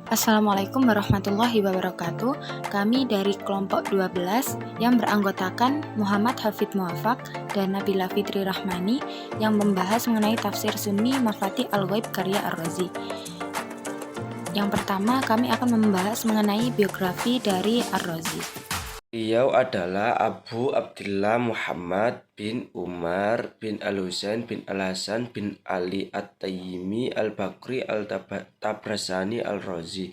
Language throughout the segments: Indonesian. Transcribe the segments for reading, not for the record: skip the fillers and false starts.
Assalamualaikum warahmatullahi wabarakatuh. Kami dari kelompok 12 yang beranggotakan Muhammad Hafid Muafak dan Nabila Fitri Rahmani yang membahas mengenai tafsir Sunni Mafatih Al-Ghaib karya Ar-Razi. Yang pertama, kami akan membahas mengenai biografi dari Ar-Razi. Beliau adalah Abu Abdillah Muhammad bin Umar bin Al-Husain bin Al-Hasan bin Ali At-Tayyimi Al-Bakri Al-Tabrasani Al-Razi.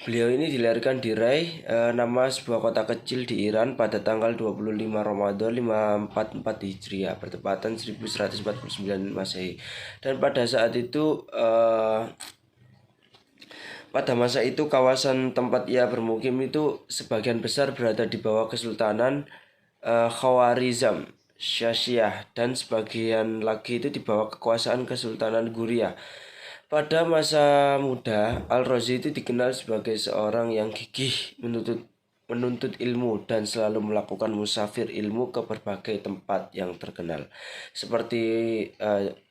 Beliau ini dilahirkan di Rai, nama sebuah kota kecil di Iran pada tanggal 25 Ramadan 544 Hijriah, bertepatan 1149 Masehi. Dan pada saat itu pada masa itu kawasan tempat ia bermukim itu sebagian besar berada di bawah Kesultanan Khawarizm Syasyah dan sebagian lagi itu di bawah kekuasaan Kesultanan Guriah. Pada masa muda, Al-Razi itu dikenal sebagai seorang yang gigih menuntut ilmu dan selalu melakukan musafir ilmu ke berbagai tempat yang terkenal seperti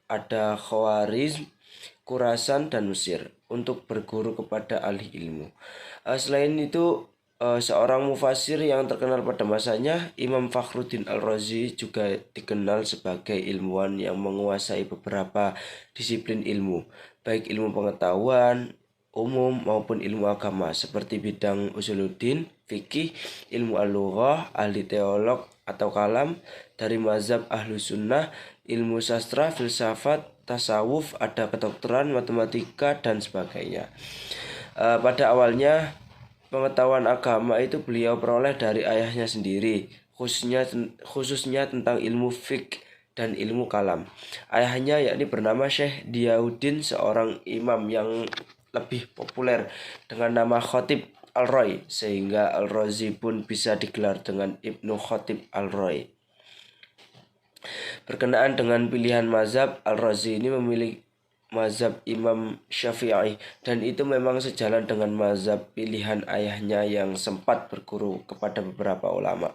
ada Khawarizm, Khurasan, dan Mesir untuk berguru kepada ahli ilmu. Selain itu, seorang mufasir yang terkenal pada masanya, Imam Fakhruddin Al-Razi, juga dikenal sebagai ilmuwan yang menguasai beberapa disiplin ilmu, baik ilmu pengetahuan umum maupun ilmu agama seperti bidang usuluddin, fikih, ilmu al-lughah, ahli teolog atau kalam dari mazhab Ahlus Sunnah, ilmu sastra, filsafat, tasawuf, ada kedokteran, matematika, dan sebagainya. Pada awalnya pengetahuan agama itu beliau peroleh dari ayahnya sendiri, khususnya tentang ilmu fiqh dan ilmu kalam. Ayahnya yakni bernama Syekh Diyaudin, seorang imam yang lebih populer dengan nama Khatib Al-Roy, sehingga Al-Razi pun bisa digelar dengan Ibnu Khatib Al-Roy. Berkenaan dengan pilihan mazhab, Al-Razi ini memilih mazhab Imam Syafi'i, dan itu memang sejalan dengan mazhab pilihan ayahnya yang sempat berguru kepada beberapa ulama.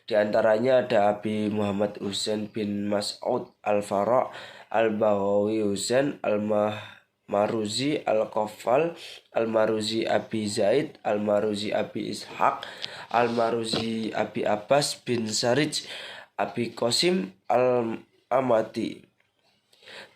Di antaranya ada Abi Muhammad Husain bin Mas'ud Al-Fara', Al-Baghawi Husain, Al-Maruzi Al-Qaffal, Al-Maruzi Abi Zaid, Al-Maruzi Abi Ishaq, Al-Maruzi Abi Abbas bin Sarij, Abi Qasim Al-Amati.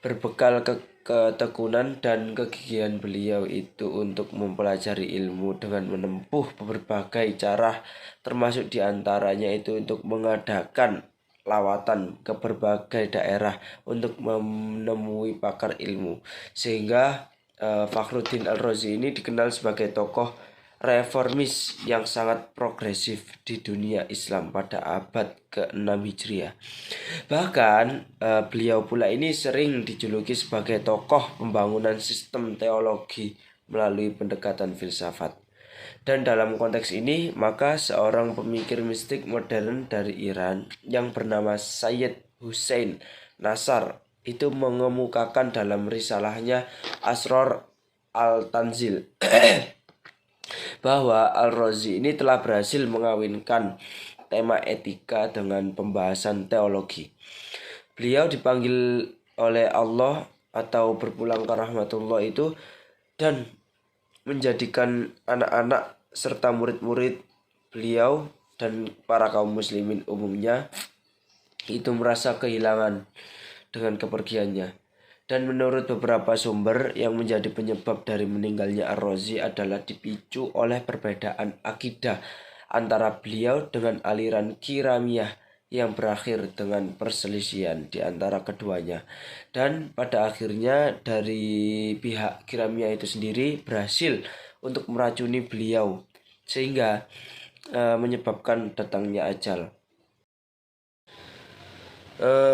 Berbekal ketekunan dan kegigihan beliau itu untuk mempelajari ilmu dengan menempuh berbagai cara, termasuk diantaranya itu untuk mengadakan lawatan ke berbagai daerah untuk menemui pakar ilmu, sehingga Fakhruddin Al-Razi ini dikenal sebagai tokoh reformis yang sangat progresif di dunia Islam pada abad ke-6 Hijriah. Bahkan beliau pula ini sering dijuluki sebagai tokoh pembangunan sistem teologi melalui pendekatan filsafat. Dan dalam konteks ini, maka seorang pemikir mistik modern dari Iran yang bernama Sayyid Hussein Nasar itu mengemukakan dalam risalahnya Asror Al-Tanzil bahwa Al-Razi ini telah berhasil mengawinkan tema etika dengan pembahasan teologi. Beliau dipanggil oleh Allah atau berpulang ke rahmatullah itu dan menjadikan anak-anak serta murid-murid beliau dan para kaum muslimin umumnya itu merasa kehilangan dengan kepergiannya. Dan menurut beberapa sumber, yang menjadi penyebab dari meninggalnya Ar-Razi adalah dipicu oleh perbedaan akidah antara beliau dengan aliran Kiramiyah yang berakhir dengan perselisihan di antara keduanya. Dan pada akhirnya dari pihak Kiramiyah itu sendiri berhasil untuk meracuni beliau, sehingga menyebabkan datangnya ajal.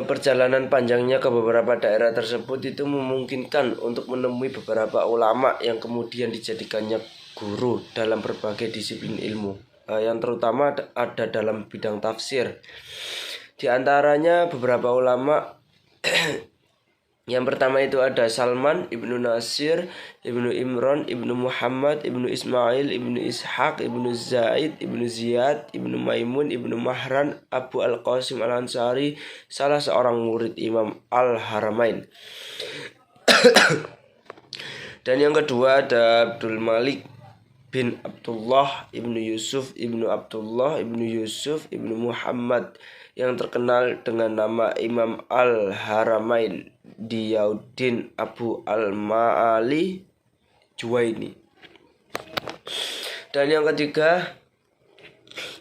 Perjalanan panjangnya ke beberapa daerah tersebut itu memungkinkan untuk menemui beberapa ulama yang kemudian dijadikannya guru dalam berbagai disiplin ilmu, yang terutama ada dalam bidang tafsir. Di antaranya beberapa ulama yang pertama itu ada Salman, Ibnu Nasir, Ibnu Imran, Ibnu Muhammad, Ibnu Ismail, Ibnu Ishaq, Ibnu Zaid, Ibnu Ziyad, Ibnu Maimun, Ibnu Mahran, Abu Al-Qasim Al-Ansari, salah seorang murid Imam Al-Haramain. Dan yang kedua ada Abdul Malik bin Abdullah ibnu Yusuf ibnu Abdullah ibnu Yusuf ibnu Muhammad yang terkenal dengan nama Imam Al-Haramain Diyauddin Abu Al-Ma'ali Juwaini. Dan yang ketiga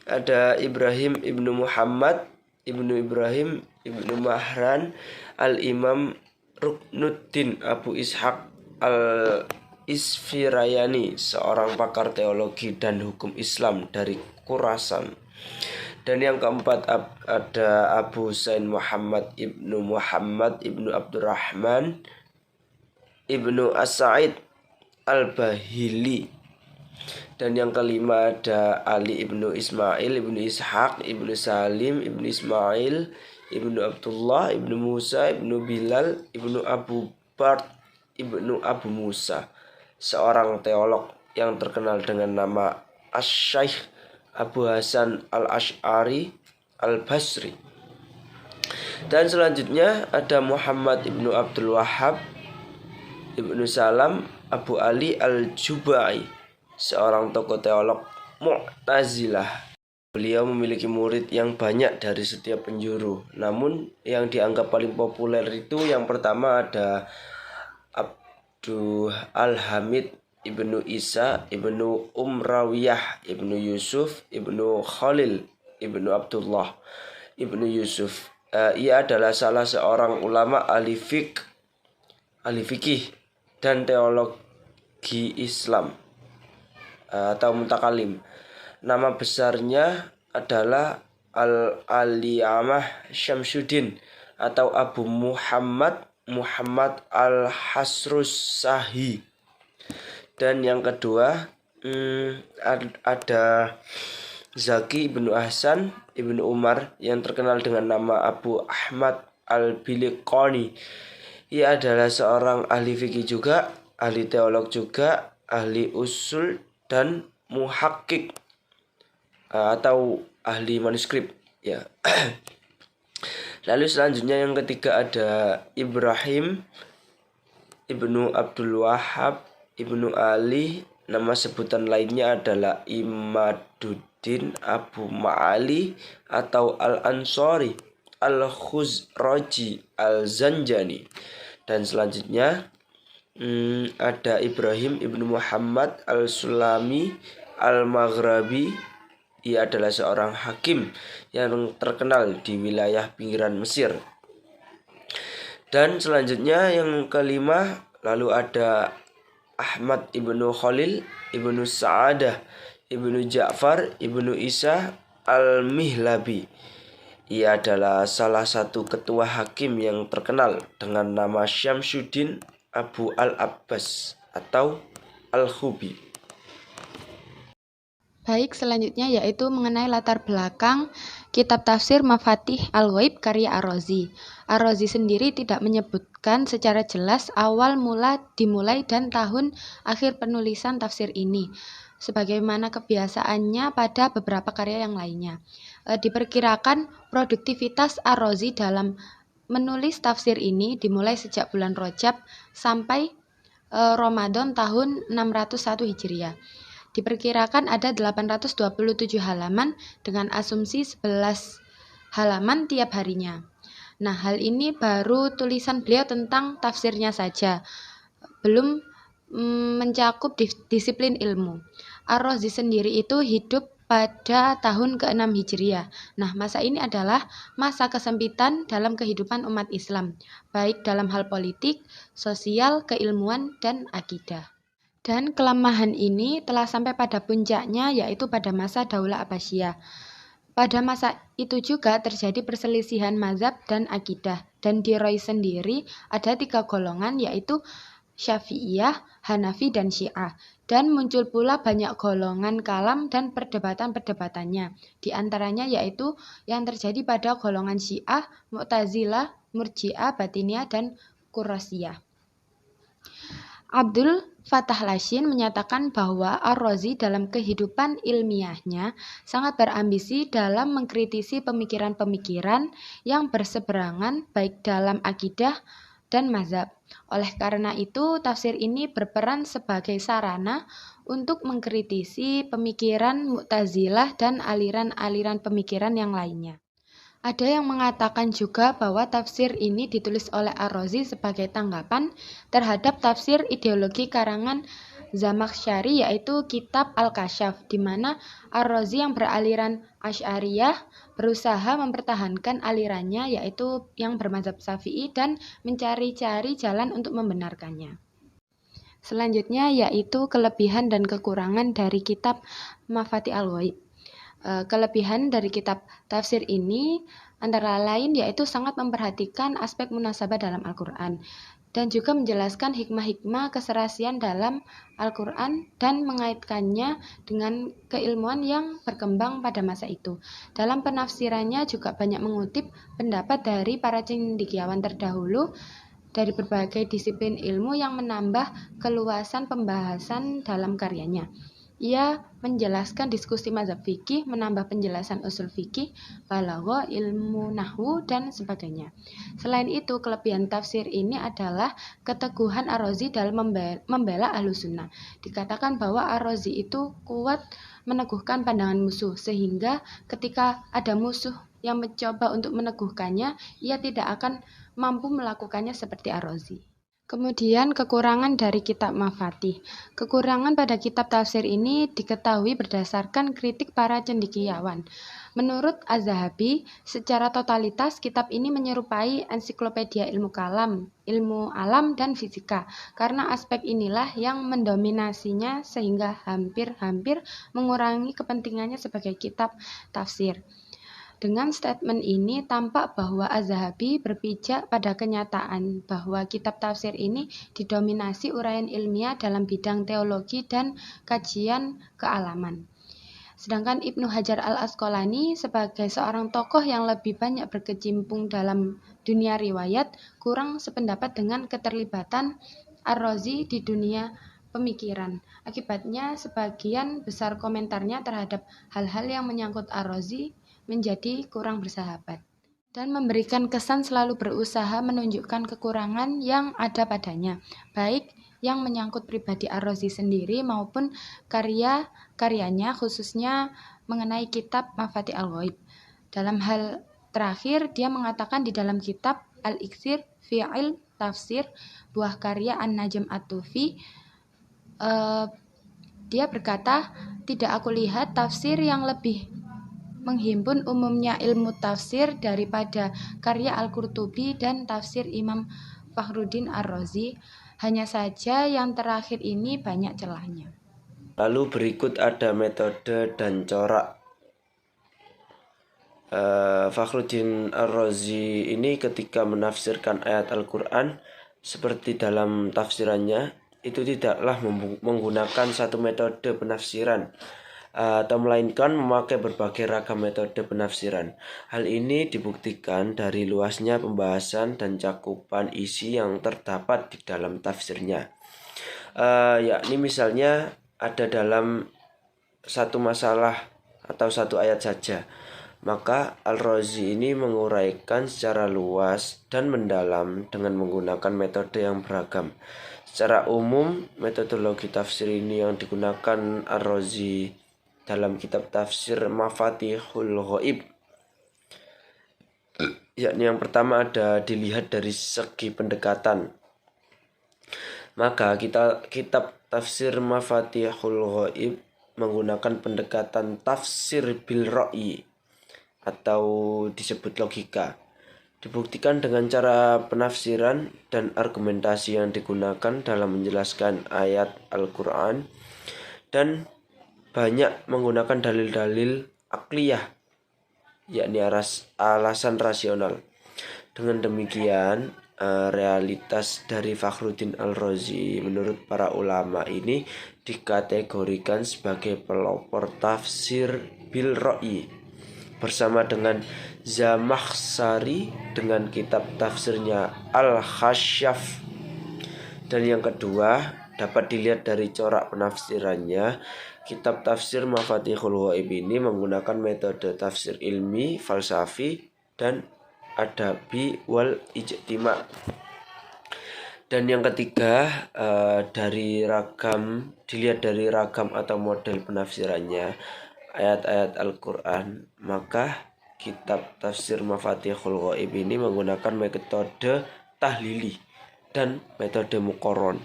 ada Ibrahim ibnu Muhammad ibnu Ibrahim ibnu Mahran Al-Imam Ruknuddin Abu Ishaq Al-Isfirayani, seorang pakar teologi dan hukum Islam dari Khurasan. Dan yang keempat ada Abu Husain Muhammad ibnu Abdurrahman ibnu As-Sa'id Al-Bahili. Dan yang kelima ada Ali ibnu Ismail ibnu Ishaq ibnu Salim ibnu Ismail ibnu Abdullah ibnu Musa ibnu Bilal ibnu Abu Bard ibnu Abu Musa, seorang teolog yang terkenal dengan nama Asy-Syaikh Abu Hasan Al-Asy'ari Al-Basri. Dan selanjutnya ada Muhammad ibnu Abdul Wahhab ibnu Salam Abu Ali Al-Jubai, seorang tokoh teolog Mu'tazilah. Beliau memiliki murid yang banyak dari setiap penjuru. Namun yang dianggap paling populer itu yang pertama ada Abdul Al-Hamid ibnu Isa ibnu Umrawiyah ibnu Yusuf ibnu Khalil ibnu Abdullah ibnu Yusuf. Ia adalah salah seorang ulama ahli fikih dan teologi Islam atau mutakalim. Nama besarnya adalah Al-Aliyamah Syamsuddin atau Abu Muhammad Al-Hasrus Sahi. Dan yang kedua ada Zaki ibnu Ahsan ibnu Umar yang terkenal dengan nama Abu Ahmad Al-Biliqani. Ia adalah seorang ahli fikih juga, ahli teolog juga, ahli usul dan muhakkik atau ahli manuskrip ya. Lalu selanjutnya yang ketiga ada Ibrahim ibnu Abdul Wahhab ibnu Ali. Nama sebutan lainnya adalah Imaduddin Abu Ma'ali atau Al-Ansari Al-Khuzraji Al-Zanjani. Dan selanjutnya ada Ibrahim ibnu Muhammad Al-Sulami Al-Maghrabi. Ia adalah seorang hakim yang terkenal di wilayah pinggiran Mesir. Dan selanjutnya yang kelima lalu ada Ahmad ibnu Khalil ibnu Sa'adah ibnu Ja'far ibnu Isa Al-Mihlabi. Ia adalah salah satu ketua hakim yang terkenal dengan nama Syamsuddin Abu Al-Abbas atau Al-Khubi. Baik, selanjutnya yaitu mengenai latar belakang kitab tafsir Mafatih Al-Ghaib karya Ar-Razi. Ar-Razi sendiri tidak menyebutkan secara jelas awal mula dimulai dan tahun akhir penulisan tafsir ini, sebagaimana kebiasaannya pada beberapa karya yang lainnya. Diperkirakan produktivitas Ar-Razi dalam menulis tafsir ini dimulai sejak bulan Rajab sampai Ramadan tahun 601 Hijriah. Diperkirakan ada 827 halaman dengan asumsi 11 halaman tiap harinya. Nah, hal ini baru tulisan beliau tentang tafsirnya saja, belum mencakup disiplin ilmu. Ar-Razi sendiri itu hidup pada tahun ke-6 Hijriah. Nah, masa ini adalah masa kesempitan dalam kehidupan umat Islam, baik dalam hal politik, sosial, keilmuan, dan akidah. Dan kelemahan ini telah sampai pada puncaknya yaitu pada masa Daulah Abbasiyah. Pada masa itu juga terjadi perselisihan mazhab dan akidah. Dan di Roi sendiri ada 3 golongan yaitu Syafi'iyah, Hanafi, dan Syiah. Dan muncul pula banyak golongan kalam dan perdebatan-perdebatannya. Di antaranya yaitu yang terjadi pada golongan Syiah, Mu'tazilah, Murji'ah, Batiniyah, dan Qurasiyah. Abdul Fattah Lashin menyatakan bahwa Ar-Razi dalam kehidupan ilmiahnya sangat berambisi dalam mengkritisi pemikiran-pemikiran yang berseberangan baik dalam akidah dan mazhab. Oleh karena itu, tafsir ini berperan sebagai sarana untuk mengkritisi pemikiran Mu'tazilah dan aliran-aliran pemikiran yang lainnya. Ada yang mengatakan juga bahwa tafsir ini ditulis oleh Ar-Razi sebagai tanggapan terhadap tafsir ideologi karangan Zamakhsyari, yaitu kitab Al-Kasyaf, di mana Ar-Razi yang beraliran Asy'ariyah berusaha mempertahankan alirannya, yaitu yang bermadzhab Syafi'i, dan mencari-cari jalan untuk membenarkannya. Selanjutnya yaitu kelebihan dan kekurangan dari kitab Mafatih Al-Ghaib. Kelebihan dari kitab tafsir ini antara lain yaitu sangat memperhatikan aspek munasabah dalam Al-Quran dan juga menjelaskan hikmah-hikmah keserasian dalam Al-Quran dan mengaitkannya dengan keilmuan yang berkembang pada masa itu. Dalam penafsirannya juga banyak mengutip pendapat dari para cendekiawan terdahulu dari berbagai disiplin ilmu yang menambah keluasan pembahasan dalam karyanya. Ia menjelaskan diskusi mazhab fikih, menambah penjelasan usul fikih, balaghah, ilmu nahwu, dan sebagainya. Selain itu, kelebihan tafsir ini adalah keteguhan Ar-Razi dalam membela Ahlussunnah. Dikatakan bahwa Ar-Razi itu kuat meneguhkan pandangan musuh, sehingga ketika ada musuh yang mencoba untuk meneguhkannya, ia tidak akan mampu melakukannya seperti Ar-Razi. Kemudian kekurangan dari kitab Mafatih. Kekurangan pada kitab tafsir ini diketahui berdasarkan kritik para cendekiawan. Menurut Az-Zahabi, secara totalitas kitab ini menyerupai ensiklopedia ilmu kalam, ilmu alam, dan fisika. Karena aspek inilah yang mendominasinya sehingga hampir-hampir mengurangi kepentingannya sebagai kitab tafsir. Dengan statement ini tampak bahwa Az-Zahabi berpijak pada kenyataan bahwa kitab tafsir ini didominasi uraian ilmiah dalam bidang teologi dan kajian kealaman. Sedangkan Ibnu Hajar Al-Asqalani sebagai seorang tokoh yang lebih banyak berkecimpung dalam dunia riwayat kurang sependapat dengan keterlibatan Ar-Razi di dunia pemikiran. Akibatnya sebagian besar komentarnya terhadap hal-hal yang menyangkut Ar-Razi menjadi kurang bersahabat dan memberikan kesan selalu berusaha menunjukkan kekurangan yang ada padanya, baik yang menyangkut pribadi Ar-Razi sendiri maupun karya-karyanya, khususnya mengenai kitab Mafatih Al-Ghaib. Dalam hal terakhir, dia mengatakan di dalam kitab Al-Iksir fi Ilm Tafsir, buah karya An-Najm At-Tufi, dia berkata, tidak aku lihat tafsir yang lebih menghimpun umumnya ilmu tafsir daripada karya Al-Qurtubi dan tafsir Imam Fakhruddin Ar-Razi. Hanya saja yang terakhir ini banyak celahnya. Lalu berikut ada metode dan corak. Fakhruddin Ar-Razi ini ketika menafsirkan ayat Al-Quran seperti dalam tafsirannya itu tidaklah menggunakan satu metode penafsiran atau melainkan memakai berbagai ragam metode penafsiran. Hal ini dibuktikan dari luasnya pembahasan dan cakupan isi yang terdapat di dalam tafsirnya. Yakni misalnya ada dalam satu masalah atau satu ayat saja, maka Al-Razi ini menguraikan secara luas dan mendalam dengan menggunakan metode yang beragam. Secara umum, metodologi tafsir ini yang digunakan Ar-Razi dalam kitab tafsir Mafatihul Ghaib, yakni yang pertama ada dilihat dari segi pendekatan. Maka kitab tafsir Mafatihul Ghaib menggunakan pendekatan tafsir bil ra'yi atau disebut logika. Dibuktikan dengan cara penafsiran dan argumentasi yang digunakan dalam menjelaskan ayat Al-Quran dan banyak menggunakan dalil-dalil akliyah, yakni alasan rasional. Dengan demikian, realitas dari Fakhruddin Al-Razi menurut para ulama ini dikategorikan sebagai pelopor tafsir bil ra'yi bersama dengan Zamakhsyari dengan kitab tafsirnya Al-Khasyaf. Dan yang kedua dapat dilihat dari corak penafsirannya. Kitab tafsir Mafatihul Ghaib ini menggunakan metode tafsir ilmi, falsafi, dan adabi wal ijtima. Dan yang ketiga, dilihat dari ragam atau model penafsirannya ayat-ayat Al-Quran, maka kitab tafsir Mafatihul Ghaib ini menggunakan metode tahlili dan metode muqarron.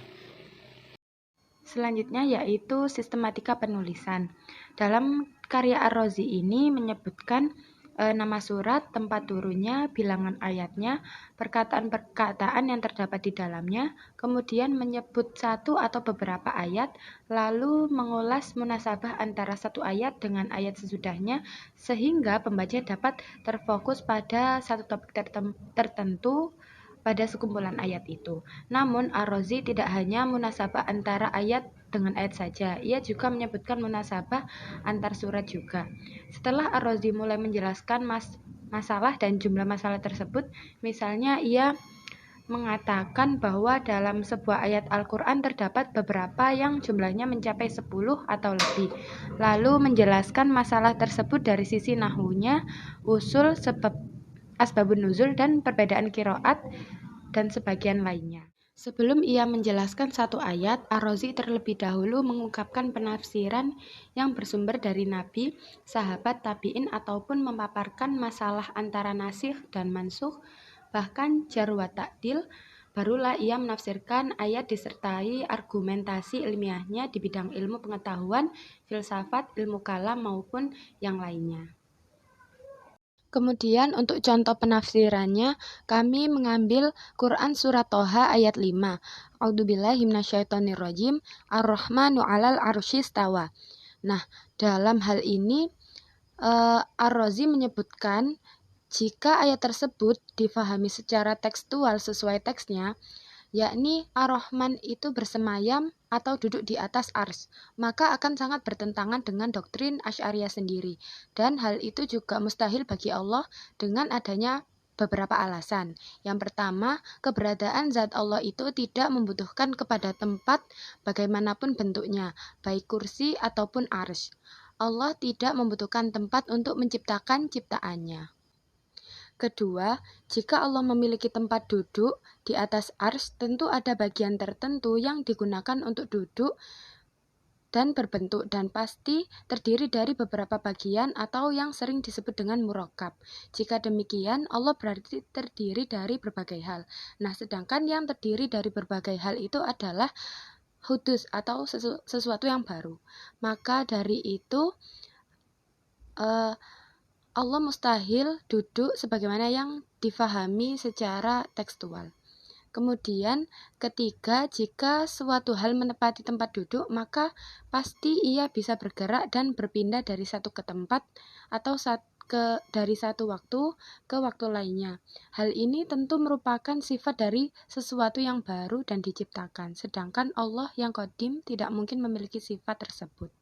Selanjutnya yaitu sistematika penulisan. Dalam karya Ar-Razi ini menyebutkan nama surat, tempat turunnya, bilangan ayatnya, perkataan-perkataan yang terdapat di dalamnya, kemudian menyebut satu atau beberapa ayat, lalu mengulas munasabah antara satu ayat dengan ayat sesudahnya, sehingga pembaca dapat terfokus pada satu topik tertentu pada sekumpulan ayat itu. Namun Ar-Razi tidak hanya munasabah antara ayat dengan ayat saja, ia juga menyebutkan munasabah antar surat juga. Setelah Ar-Razi mulai menjelaskan masalah dan jumlah masalah tersebut, misalnya ia mengatakan bahwa dalam sebuah ayat Al-Quran terdapat beberapa yang jumlahnya mencapai 10 atau lebih, lalu menjelaskan masalah tersebut dari sisi nahwunya, usul, sebab, asbabun nuzul, dan perbedaan qiraat dan sebagian lainnya. Sebelum ia menjelaskan satu ayat, Ar-Razi terlebih dahulu mengungkapkan penafsiran yang bersumber dari Nabi, sahabat, tabi'in, ataupun memaparkan masalah antara nasikh dan mansukh, bahkan jar wa ta'dil. Barulah ia menafsirkan ayat disertai argumentasi ilmiahnya di bidang ilmu pengetahuan, filsafat, ilmu kalam, maupun yang lainnya. Kemudian untuk contoh penafsirannya, kami mengambil Quran Surat Toha ayat 5. A'udzubillahi minasyaitonirrajim, Ar-Rahmanu 'alal 'arsy istawa. Nah, dalam hal ini Ar-Razi menyebutkan jika ayat tersebut difahami secara tekstual sesuai teksnya, yakni Ar-Rahman itu bersemayam atau duduk di atas ars, maka akan sangat bertentangan dengan doktrin Asy'ariyah sendiri. Dan hal itu juga mustahil bagi Allah dengan adanya beberapa alasan. Yang pertama, keberadaan zat Allah itu tidak membutuhkan kepada tempat bagaimanapun bentuknya, baik kursi ataupun arsy. Allah tidak membutuhkan tempat untuk menciptakan ciptaannya. Kedua, jika Allah memiliki tempat duduk di atas ars, tentu ada bagian tertentu yang digunakan untuk duduk dan berbentuk dan pasti terdiri dari beberapa bagian atau yang sering disebut dengan murakkab. Jika demikian, Allah berarti terdiri dari berbagai hal. Nah, sedangkan yang terdiri dari berbagai hal itu adalah hudus atau sesuatu yang baru. Maka dari itu, Allah mustahil duduk sebagaimana yang difahami secara tekstual. Kemudian ketiga, jika suatu hal menepati tempat duduk, maka pasti ia bisa bergerak dan berpindah dari satu ke tempat atau dari satu waktu ke waktu lainnya. Hal ini tentu merupakan sifat dari sesuatu yang baru dan diciptakan, sedangkan Allah yang qadim tidak mungkin memiliki sifat tersebut.